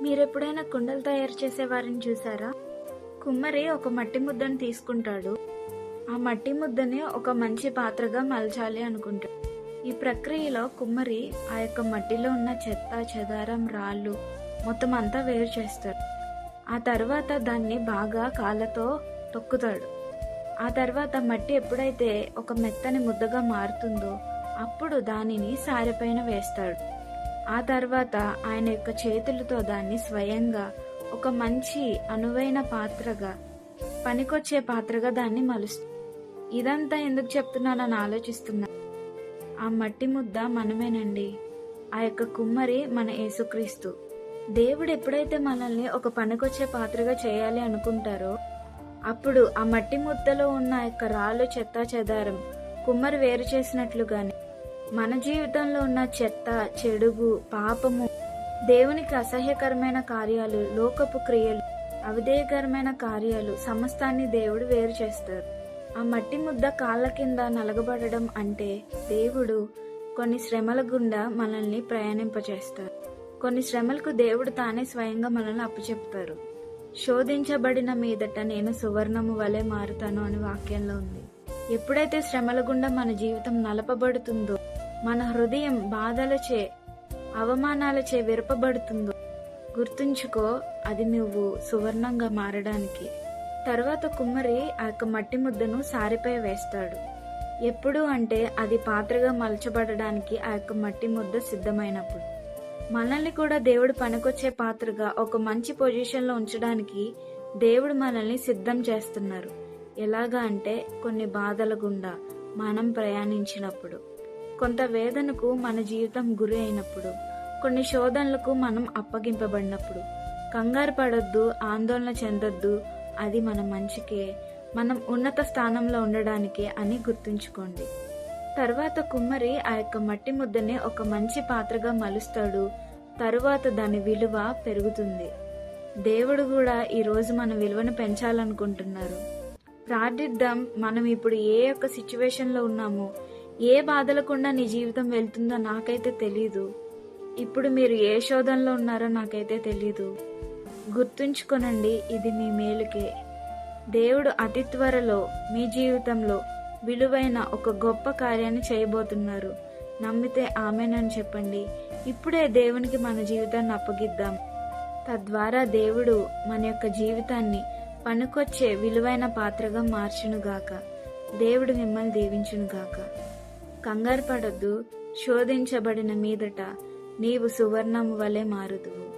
మీరెప్పుడైనా కుండలు తయారు చేసే వారిని చూసారా? కుమ్మరి ఒక మట్టి ముద్దను తీసుకుంటాడు. ఆ మట్టి ముద్దని ఒక మంచి పాత్రగా మలచాలి అనుకుంటాడు. ఈ ప్రక్రియలో కుమ్మరి ఆ యొక్క మట్టిలో ఉన్న చెత్త, చెదారం, రాళ్ళు మొత్తం అంతా వేరు చేస్తాడు. ఆ తర్వాత దాన్ని బాగా కాళ్ళతో తొక్కుతాడు. ఆ తర్వాత మట్టి ఎప్పుడైతే ఒక మెత్తని ముద్దగా మారుతుందో అప్పుడు దానిని సారెపైన వేస్తాడు. ఆ తర్వాత ఆయన యొక్క చేతులతో దాన్ని స్వయంగా ఒక మంచి అనువైన పాత్రగా, పనికొచ్చే పాత్రగా దాన్ని మలుస్తాడు. ఇదంతా ఎందుకు చెప్తున్నానని ఆలోచిస్తున్నా. ఆ మట్టి ముద్ద మనమేనండి. ఆ యొక్క కుమ్మరి మన యేసుక్రీస్తు. దేవుడు ఎప్పుడైతే మనల్ని ఒక పనికొచ్చే పాత్రగా చేయాలి అనుకుంటారో అప్పుడు ఆ మట్టి ముద్దలో ఉన్న యొక్క రాళ్ళు, చెత్త, చెదారం కుమ్మరి వేరు చేసినట్లుగానే మన జీవితంలో ఉన్న చెత్త, చెడుగు, పాపము, దేవునికి అసహ్యకరమైన కార్యాలు, లోకపు క్రియలు, అవిధేయకరమైన కార్యాలు సమస్తాన్ని దేవుడు వేరు చేస్తారు. ఆ మట్టి ముద్ద కాళ్ళ కింద నలగబడడం అంటే దేవుడు కొన్ని శ్రమల గుండా మనల్ని ప్రయాణింపచేస్తారు. కొన్ని శ్రమలకు దేవుడు తానే స్వయంగా మనల్ని అప్పచెప్తారు. శోధించబడిన మీదట నేను సువర్ణము వలె మారుతాను అని వాక్యంలో ఉంది. ఎప్పుడైతే శ్రమల గుండా మన జీవితం నలపబడుతుందో, మన హృదయం బాధలచే, అవమానాలచే విరపబడుతుందో గుర్తుంచుకో, అది నువ్వు సువర్ణంగా మారడానికి. తర్వాత కుమ్మరి ఆ యొక్క మట్టి ముద్దను సారెపై వేస్తాడు. ఎప్పుడు అంటే అది పాత్రగా మలచబడడానికి ఆ యొక్క మట్టి ముద్ద సిద్ధమైనప్పుడు. మనల్ని కూడా దేవుడు పనికొచ్చే పాత్రగా ఒక మంచి పొజిషన్లో ఉంచడానికి దేవుడు మనల్ని సిద్ధం చేస్తున్నారు. ఎలాగా అంటే కొన్ని బాధల గుండా మనం ప్రయాణించినప్పుడు, కొంత వేదనకు మన జీవితం గురి అయినప్పుడు, కొన్ని శోధనలకు మనం అప్పగింపబడినప్పుడు కంగారు పడొద్దు, ఆందోళన చెందొద్దు. అది మన మంచికే, మనం ఉన్నత స్థానంలో ఉండడానికే అని గుర్తుంచుకోండి. తర్వాత కుమ్మరి ఆ యొక్క మట్టి ముద్దని ఒక మంచి పాత్రగా మలుస్తాడు. తరువాత దాని విలువ పెరుగుతుంది. దేవుడు కూడా ఈరోజు మన విలువను పెంచాలనుకుంటున్నారు. ప్రార్థిద్దాం. మనం ఇప్పుడు ఏ యొక్క సిచ్యువేషన్లో ఉన్నామో, ఏ బాధలకుండా నీ జీవితం వెళ్తుందో నాకైతే తెలీదు. ఇప్పుడు మీరు ఏ శోధనలో ఉన్నారో నాకైతే తెలీదు. గుర్తుంచుకోనండి, ఇది మీ మేలుకే. దేవుడు అతి త్వరలో మీ జీవితంలో విలువైన ఒక గొప్ప కార్యాన్ని చేయబోతున్నారు. నమ్మితే ఆమేనని చెప్పండి. ఇప్పుడే దేవునికి మన జీవితాన్ని అప్పగిద్దాం. తద్వారా దేవుడు మన యొక్క జీవితాన్ని పనికొచ్చే విలువైన పాత్రగా మార్చునుగాక. దేవుడు మిమ్మల్ని దీవించునుగాక. కంగారు పడొద్దు. శోధించబడిన మీదట నీవు సువర్ణము వలె మారుదువు.